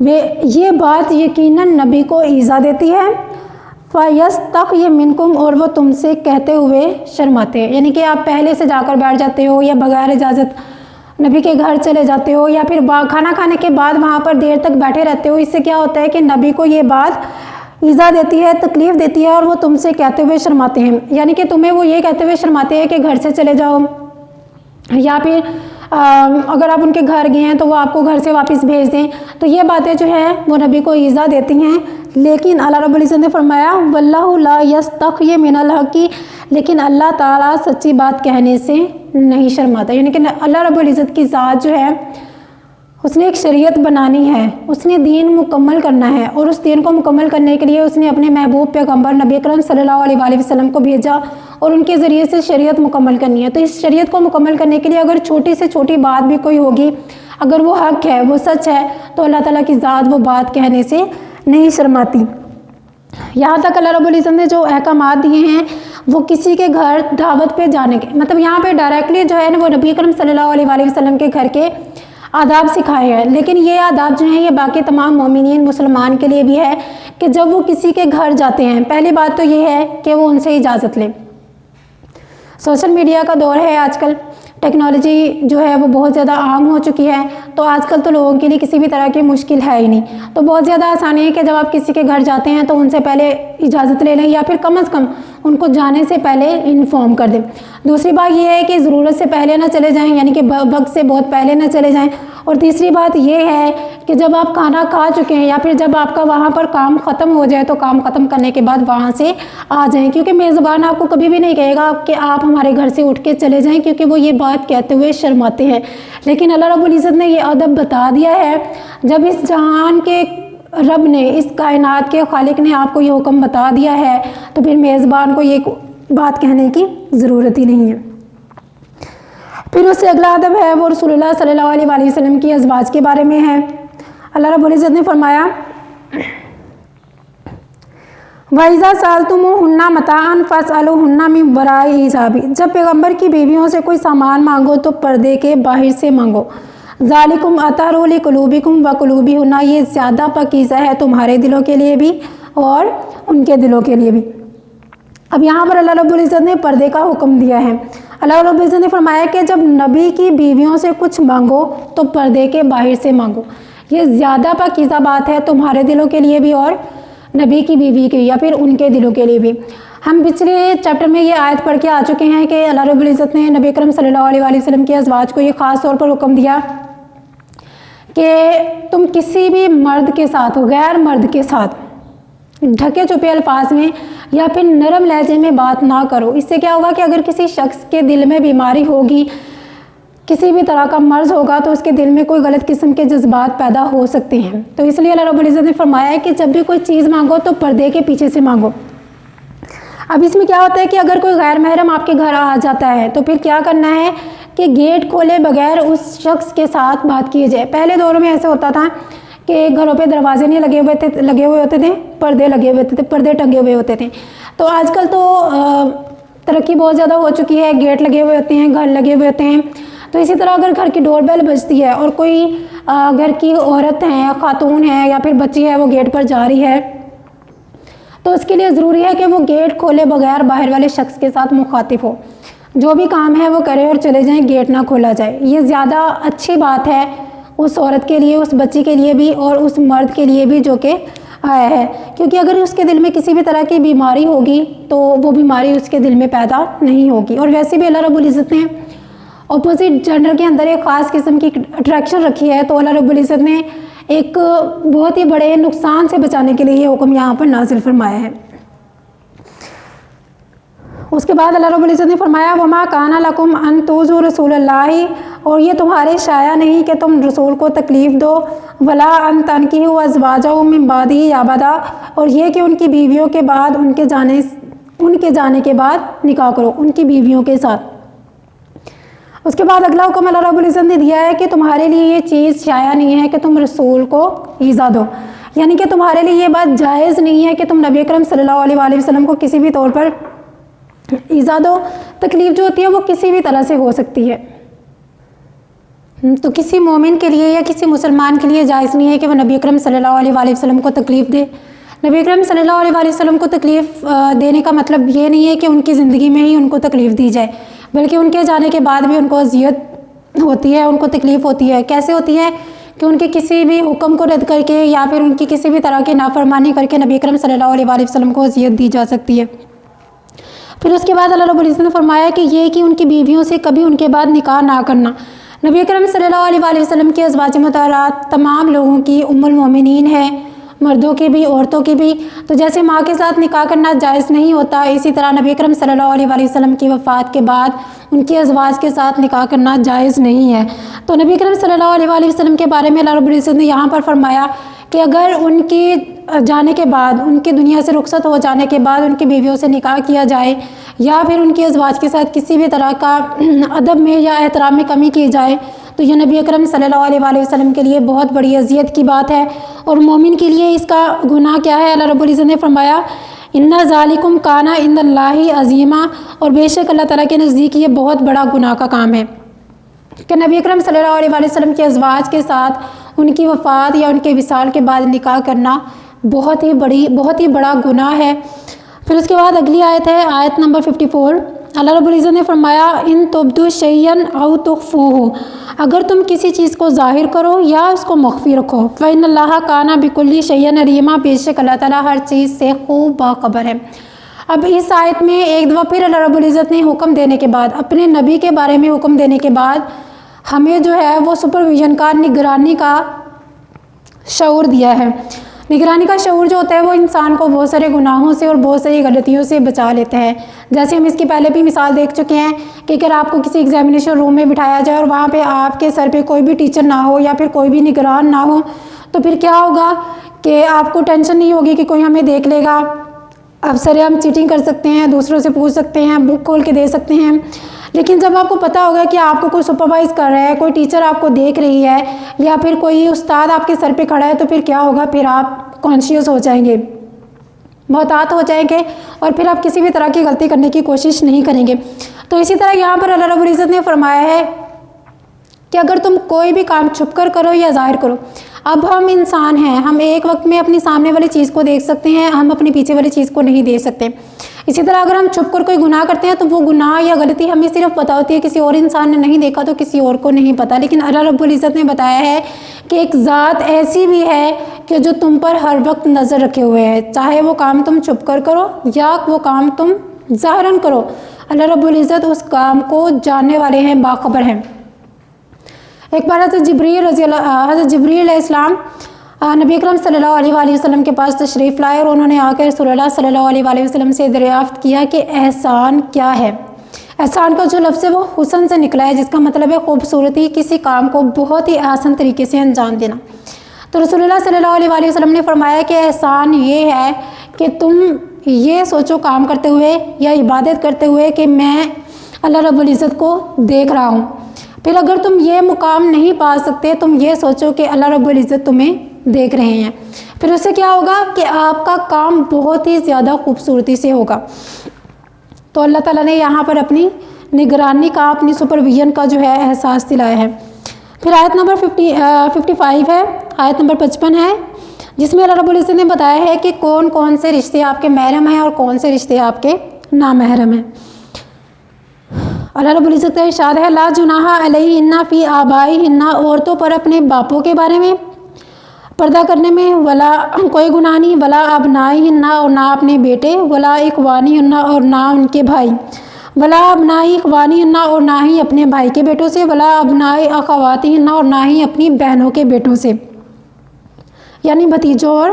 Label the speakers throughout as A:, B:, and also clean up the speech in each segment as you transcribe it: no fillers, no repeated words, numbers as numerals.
A: یہ بات یقیناً نبی کو ایذا دیتی ہے، فَيَسْتَحْيِي مِنْكُمْ، اور وہ تم سے کہتے ہوئے شرماتے ہیں، یعنی کہ آپ پہلے سے جا کر بیٹھ جاتے ہو یا بغیر اجازت نبی کے گھر چلے جاتے ہو یا پھر کھانا کھانے کے بعد وہاں پر دیر تک بیٹھے رہتے ہو، اس سے کیا ہوتا ہے کہ نبی کو یہ بات ایذا دیتی ہے، تکلیف دیتی ہے، اور وہ تم سے کہتے ہوئے شرماتے ہیں، یعنی کہ تمہیں وہ یہ کہتے ہوئے شرماتے ہیں کہ گھر سے چلے جاؤ، یا پھر اگر آپ ان کے گھر گئے ہیں تو وہ آپ کو گھر سے واپس بھیج دیں، تو یہ باتیں جو ہے وہ نبی کو ایذا دیتی ہیں۔ لیکن اللہ رب العزت نے فرمایا واللہ لا یستحیی من الحق، لیکن اللہ تعالیٰ سچی بات کہنے سے نہیں شرماتا، یعنی کہ اللہ رب العزت کی ذات جو ہے اس نے ایک شریعت بنانی ہے، اس نے دین مکمل کرنا ہے، اور اس دین کو مکمل کرنے کے لیے اس نے اپنے محبوب پیغمبر نبی اکرم صلی اللہ علیہ وآلہ وسلم کو بھیجا اور ان کے ذریعے سے شریعت مکمل کرنی ہے۔ تو اس شریعت کو مکمل کرنے کے لیے اگر چھوٹی سے چھوٹی بات بھی کوئی ہوگی، اگر وہ حق ہے، وہ سچ ہے، تو اللہ تعالیٰ کی ذات وہ بات کہنے سے نہیں شرماتی۔ یہاں تک اللہ رب العزت نے جو احکامات دیے ہیں وہ کسی کے گھر دعوت پہ جانے کے، مطلب یہاں پہ ڈائریکٹلی جو ہے نا وہ نبی اکرم صلی اللہ علیہ وآلہ وسلم کے گھر کے آداب سکھائے ہیں، لیکن یہ آداب جو ہیں یہ باقی تمام مومنین مسلمان کے لیے بھی ہے کہ جب وہ کسی کے گھر جاتے ہیں، پہلی بات تو یہ ہے کہ وہ ان سے اجازت لیں۔ سوشل میڈیا کا دور ہے آج کل، ٹیکنالوجی جو ہے وہ بہت زیادہ عام ہو چکی ہے، تو آج کل تو لوگوں کے لیے کسی بھی طرح کی مشکل ہے ہی نہیں، تو بہت زیادہ آسانی ہے کہ جب آپ کسی کے گھر جاتے ہیں تو ان سے پہلے اجازت لے لیں، یا پھر کم از کم ان کو جانے سے پہلے انفارم کر دیں۔ دوسری بات یہ ہے کہ ضرورت سے پہلے نہ چلے جائیں، یعنی کہ وقت سے بہت پہلے نہ چلے جائیں، اور تیسری بات یہ ہے کہ جب آپ کھانا کھا چکے ہیں یا پھر جب آپ کا وہاں پر کام ختم ہو جائے تو کام ختم کرنے کے بعد وہاں سے آ جائیں، کیونکہ میزبان آپ کو کبھی بھی نہیں کہے گا کہ آپ ہمارے گھر سے اٹھ کے چلے جائیں، کیونکہ وہ یہ بات کہتے ہوئے شرماتے ہیں۔ لیکن اللہ رب العزت نے یہ ادب بتا دیا ہے، جب اس جہان کے رب نے، اس کائنات کے خالق نے آپ کو یہ حکم بتا دیا ہے تو پھر میزبان کو یہ بات کہنے کی ضرورت ہی نہیں ہے۔ پھر اس سے اگلا ادب ہے وہ رسول اللہ صلی اللہ علیہ وآلہ وسلم کی ازواج کے بارے میں ہے۔ اللہ رب العزت نے فرمایا وَإِذَا سَأَلْتُمُوهُنَّ مَتَاعًا فَاسْأَلُوهُنَّ مِنْ وَرَاءِ حِجَابٍ، جب پیغمبر کی بیویوں سے کوئی سامان مانگو تو پردے کے باہر سے مانگو۔ ذَلِكُمْ أَطْهَرُ لِقُلُوبِكُمْ وَقُلُوبِهُنَّ، یہ زیادہ پاکیزہ ہے تمہارے دلوں کے لیے بھی اور ان کے دلوں کے لیے بھی۔ اب یہاں پر اللہ رب العزت نے پردے کا حکم دیا ہے۔ اللہ رب العزت نے فرمایا کہ جب نبی کی بیویوں سے کچھ مانگو تو پردے کے باہر سے مانگو، یہ زیادہ پاکیزہ بات ہے تمہارے دلوں کے لیے بھی اور نبی کی بیوی کے یا پھر ان کے دلوں کے لیے بھی۔ ہم پچھلے چیپٹر میں یہ آیت پڑھ کے آ چکے ہیں کہ اللہ رب العزت نے نبی اکرم صلی اللہ علیہ وآلہ وسلم کی ازواج کو یہ خاص طور پر حکم دیا کہ تم کسی بھی مرد کے ساتھ، غیر مرد کے ساتھ ڈھکے چھپے الفاظ میں یا پھر نرم لہجے میں بات نہ کرو۔ اس سے کیا ہوگا کہ اگر کسی شخص کے دل میں بیماری ہوگی، کسی بھی طرح کا مرض ہوگا، تو اس کے دل میں کوئی غلط قسم کے جذبات پیدا ہو سکتے ہیں۔ تو اس لیے اللہ رب العزت نے فرمایا ہے کہ جب بھی کوئی چیز مانگو تو پردے کے پیچھے سے مانگو۔ اب اس میں کیا ہوتا ہے کہ اگر کوئی غیر محرم آپ کے گھر آ جاتا ہے تو پھر کیا کرنا ہے کہ گیٹ کھولے بغیر اس شخص کے ساتھ بات کی جائے۔ پہلے دوروں میں ایسے ہوتا تھا کہ گھروں پہ دروازے نہیں لگے ہوئے ہوتے تھے، پردے لگے ہوئے تھے، پردے ٹنگے ہوئے ہوتے تھے۔ تو آج کل تو ترقی بہت زیادہ ہو چکی ہے، گیٹ لگے ہوئے ہوتے ہیں، گھر لگے ہوئے ہوتے ہیں۔ تو اسی طرح اگر گھر کی ڈور بیل بجتی ہے اور کوئی گھر کی عورت ہے، خاتون ہے یا پھر بچی ہے، وہ گیٹ پر جا رہی ہے، تو اس کے لیے ضروری ہے کہ وہ گیٹ کھولے بغیر باہر والے شخص کے ساتھ مخاطب ہو، جو بھی کام ہے وہ کرے اور چلے جائیں، گیٹ نہ کھولا جائے۔ یہ زیادہ اچھی بات ہے اس عورت کے لیے، اس بچی کے لیے بھی اور اس مرد کے لیے بھی جو کہ آیا ہے، کیونکہ اگر اس کے دل میں کسی بھی طرح کی بیماری ہوگی تو وہ بیماری اس کے دل میں پیدا نہیں ہوگی۔ اور ویسے بھی اللہ رب العزت نے اپوزٹ جینڈر کے اندر ایک خاص قسم کی اٹریکشن رکھی ہے، تو اللہ رب العزت نے ایک بہت ہی بڑے نقصان سے بچانے کے لیے یہ حکم یہاں پر نازل فرمایا ہے۔ اس کے بعد اللہ رب العزت نے فرمایا وَمَا كَانَ لَكُمْ أَن تُؤْذُوا رَسُولَ اللَّهِ، اور یہ تمہارے شایع نہیں کہ تم رسول کو تکلیف دو، وَلَا أَن تَنكِحُوا أَزْوَاجَهُ مِن بَعْدِهِ أَبَدًا، اور یہ کہ ان کی بیویوں کے بعد ان کے جانے کے بعد نکاح کرو ان کی بیویوں کے ساتھ۔ اس کے بعد اگلا حکم اللہ رب العزت نے دیا ہے کہ تمہارے لیے یہ چیز شایع نہیں ہے کہ تم رسول کو ایذا دو، یعنی کہ تمہارے لیے یہ بات جائز نہیں ہے کہ تم نبی اکرم صلی اللہ علیہ وآلہ وسلم کو کسی بھی طور پر ایذا دو۔ تکلیف جو ہوتی ہے وہ کسی بھی طرح سے ہو سکتی ہے، تو کسی مومن کے لیے یا کسی مسلمان کے لیے جائز نہیں ہے کہ وہ نبی اکرم صلی اللہ علیہ وآلہ وسلم کو تکلیف دے۔ نبی اکرم صلی اللہ علیہ وآلہ وسلم کو تکلیف دینے کا مطلب یہ نہیں ہے کہ ان کی زندگی میں ہی ان کو تکلیف دی جائے، بلکہ ان کے جانے کے بعد بھی ان کو اذیت ہوتی ہے، ان کو تکلیف ہوتی ہے۔ کیسے ہوتی ہے؟ کہ ان کے کسی بھی حکم کو رد کر کے یا پھر ان کی کسی بھی طرح کی نافرمانی کر کے نبی اکرم صلی اللہ علیہ وآلہ وسلم کو اذیت دی جا سکتی ہے۔ پھر اس کے بعد اللہ رب العزت نے فرمایا کہ یہ کہ ان کی بیویوں سے کبھی ان کے بعد نکاح نہ کرنا۔ نبی اکرم صلی اللہ علیہ وآلہ وسلم کی ازواج مطہرات تمام لوگوں کی ام المومنین ہے، مردوں کی بھی عورتوں کی بھی۔ تو جیسے ماں کے ساتھ نکاح کرنا جائز نہیں ہوتا، اسی طرح نبی اکرم صلی اللہ علیہ وآلہ وسلم کی وفات کے بعد ان کی ازواج کے ساتھ نکاح کرنا جائز نہیں ہے۔ تو نبی اکرم صلی اللہ علیہ وآلہ وسلم کے بارے میں اللہ رب العزت نے یہاں پر فرمایا کہ اگر ان کی جانے کے بعد، ان کی دنیا سے رخصت ہو جانے کے بعد ان کی بیویوں سے نکاح کیا جائے یا پھر ان کی ازواج کے ساتھ کسی بھی طرح کا ادب میں یا احترام میں کمی کی جائے تو یہ نبی اکرم صلی اللہ علیہ وآلہ وسلم کے لیے بہت بڑی اذیت کی بات ہے، اور مومن کے لیے اس کا گناہ کیا ہے؟ اللہ رب العزت نے فرمایا ان ذالکم کان عند اللہ عظیما، اور بے شک اللہ تعالیٰ کے نزدیک یہ بہت بڑا گناہ کا کام ہے کہ نبی اکرم صلی اللہ علیہ وآلہ وسلم کے ازواج کے ساتھ ان کی وفات یا ان کے وصال کے بعد نکاح کرنا بہت ہی بڑا گناہ ہے۔ پھر اس کے بعد اگلی آیت ہے آیت نمبر 54۔ اللہ رب العزت نے فرمایا ان تبدوا شیئا او تخفوہ، اگر تم کسی چیز کو ظاہر کرو یا اس کو مخفی رکھو، فإن اللہ کان بکل شیء علیما، بے شک اللہ تعالیٰ ہر چیز سے خوب باخبر ہے۔ اب اس آیت میں ایک دفعہ پھر اللہ رب العزت نے حکم دینے کے بعد، اپنے نبی کے بارے میں حکم دینے کے بعد ہمیں جو ہے وہ سپرویژن کا، نگرانی کا شعور دیا ہے۔ نگرانی کا شعور جو ہوتا ہے وہ انسان کو بہت سارے گناہوں سے اور بہت ساری غلطیوں سے بچا لیتا ہے۔ جیسے ہم اس کی پہلے بھی مثال دیکھ چکے ہیں کہ اگر آپ کو کسی ایگزامینیشن روم میں بٹھایا جائے اور وہاں پہ آپ کے سر پہ کوئی بھی ٹیچر نہ ہو یا پھر کوئی بھی نگران نہ ہو تو پھر کیا ہوگا کہ آپ کو ٹینشن نہیں ہوگی کہ کوئی ہمیں دیکھ لے گا۔ اب سر ہم چیٹنگ کر سکتے ہیں، دوسروں سے پوچھ سکتے ہیں، بک کھول کے دے سکتے ہیں، لیکن جب آپ کو پتہ ہوگا کہ آپ کو کوئی سپروائز کر رہا ہے، کوئی ٹیچر آپ کو دیکھ رہی ہے یا پھر کوئی استاد آپ کے سر پہ کھڑا ہے تو پھر کیا ہوگا؟ پھر آپ کانشیس ہو جائیں گے، محتاط ہو جائیں گے اور پھر آپ کسی بھی طرح کی غلطی کرنے کی کوشش نہیں کریں گے۔ تو اسی طرح یہاں پر اللہ رب العزت نے فرمایا ہے کہ اگر تم کوئی بھی کام چھپ کر کرو یا ظاہر کرو، اب ہم انسان ہیں، ہم ایک وقت میں اپنی سامنے والی چیز کو دیکھ سکتے ہیں، ہم اپنی پیچھے والی چیز کو نہیں دیکھ سکتے۔ اسی طرح اگر ہم چھپ کر کوئی گناہ کرتے ہیں تو وہ گناہ یا غلطی ہمیں صرف پتہ ہوتی ہے، کسی اور انسان نے نہیں دیکھا تو کسی اور کو نہیں پتہ، لیکن اللہ رب العزت نے بتایا ہے کہ ایک ذات ایسی بھی ہے کہ جو تم پر ہر وقت نظر رکھے ہوئے ہے، چاہے وہ کام تم چھپ کر کرو یا وہ کام تم ظاہراً کرو، اللہ رب العزت اس کام کو جاننے والے ہیں، باخبر ہیں۔ ایک بار حضرت جبریل علیہ السلام نبی اکرم صلی اللہ علیہ وآلہ وسلم کے پاس تشریف لائے اور انہوں نے آ کر رسول اللہ صلی اللہ علیہ وآلہ وسلم سے دریافت کیا کہ احسان کیا ہے۔ احسان کا جو لفظ ہے وہ حسن سے نکلا ہے، جس کا مطلب ہے خوبصورتی، کسی کام کو بہت ہی آسان طریقے سے انجام دینا۔ تو رسول اللہ صلی اللہ علیہ وآلہ وسلم نے فرمایا کہ احسان یہ ہے کہ تم یہ سوچو کام کرتے ہوئے یا عبادت کرتے ہوئے کہ میں اللہ رب العزت کو دیکھ رہا ہوں۔ پھر اگر تم یہ مقام نہیں پا سکتے، تم یہ سوچو کہ اللہ رب العزت تمہیں دیکھ رہے ہیں، پھر اس سے کیا ہوگا کہ آپ کا کام بہت ہی زیادہ خوبصورتی سے ہوگا۔ تو اللہ تعالیٰ نے یہاں پر اپنی نگرانی کا، اپنی سپرویژن کا جو ہے احساس دلایا ہے۔ پھر آیت نمبر 55 ہے، آیت نمبر 55 ہے، جس میں اللہ رب العزت نے بتایا ہے کہ کون کون سے رشتے آپ کے محرم ہیں اور کون سے رشتے آپ کے نامحرم ہیں۔ اللہ رب العزت کا ارشاد ہے لا جناح علیہن فی آبائہن، عورتوں پر اپنے باپوں کے بارے میں پردہ کرنے میں ولا کوئی گناہ نہیں، ولا ابنائہن، اور نہ اپنے بیٹے، ولا اخوانہن، اور نہ ان کے بھائی، ولا ابنائی اخوانہن، اور نہ ہی اپنے بھائی کے بیٹوں سے، ولا ابنائی اخواتہن، اور نہ ہی اپنی بہنوں کے بیٹوں سے یعنی بھتیجوں اور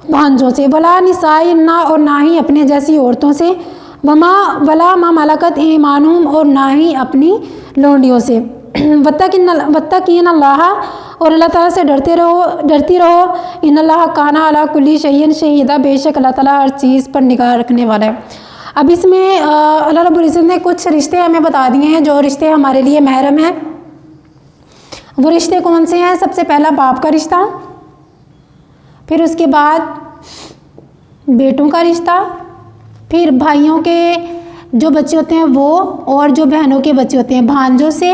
A: بھانجوں سے، ولا نسائہن، اور نہ ہی اپنے جیسی عورتوں سے، ولا ما ملکت ایمانہم، اور نہ ہی اپنی لونڈیوں سے، واتقین اللہ، اور اللہ تعالیٰ سے ڈرتی رہو، ان اللہ کان علی کل شیء شہیدا، بے شک اللہ تعالیٰ ہر چیز پر نگاہ رکھنے والا ہے۔ اب اس میں اللہ رب العزت نے کچھ رشتے ہمیں بتا دیے ہیں جو رشتے ہمارے لیے محرم ہیں۔ وہ رشتے کون سے ہیں؟ سب سے پہلا باپ کا رشتہ، پھر اس کے بعد بیٹوں کا رشتہ، پھر بھائیوں کے جو بچے ہوتے ہیں وہ، اور جو بہنوں کے بچے ہوتے ہیں بھانجوں سے،